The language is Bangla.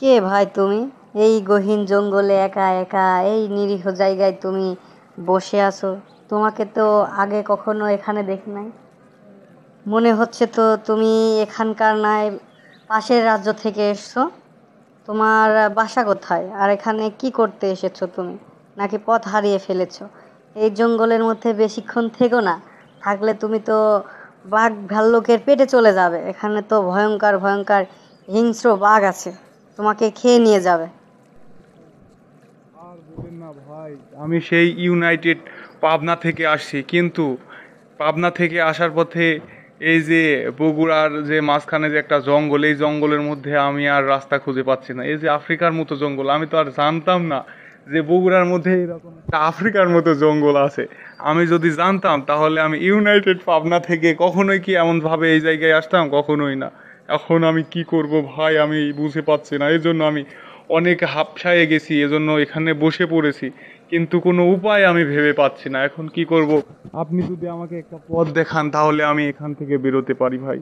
কে ভাই তুমি? এই গহীন জঙ্গলে একা একা এই নিরীহ জায়গায় তুমি বসে আছো। তোমাকে তো আগে কখনো এখানে দেখি নাই। মনে হচ্ছে তো তুমি এখানকার নয়, পাশের রাজ্য থেকে এসছো। তোমার বাসা কোথায়, আর এখানে কি করতে এসেছো তুমি? নাকি পথ হারিয়ে ফেলেছো? এই জঙ্গলের মধ্যে বেশিক্ষণ থেকো না, থাকলে তুমি তো বাঘ ভাল্লুকের পেটে চলে যাবে। এখানে তো ভয়ঙ্কর ভয়ঙ্কর হিংস্র বাঘ আছে, তোমাকে খেয়ে নিয়ে যাবে। আর বলেন না ভাই, আমি সেই ইউনাইটেড পাবনা থেকে আসছি, কিন্তু পাবনা থেকে আসার পথে এই যে বগুড়ার যে মাঝখানে যে একটা জঙ্গল, এই জঙ্গলের মধ্যে আমি আর রাস্তা খুঁজে পাচ্ছি না। এই যে আফ্রিকার মতো জঙ্গল, আমি তো আর জানতাম না যে বগুড়ার মধ্যে এরকম একটা আফ্রিকার মতো জঙ্গল আছে। আমি যদি জানতাম তাহলে আমি ইউনাইটেড পাবনা থেকে কখনোই কি এমন ভাবে এই জায়গায় আসতাম, কখনোই না। এখন আমি কি করব ভাই, আমি বুঝে পাচ্ছি না। এই জন্য আমি অনেক হাঁপসায়ে গেছি, এজন্য এখানে বসে পড়েছি, কিন্তু কোনো উপায় আমি ভেবে পাচ্ছি না এখন কি করব। আপনি যদি আমাকে একটা পথ দেখান তাহলে আমি এখান থেকে বেরোতে পারি ভাই।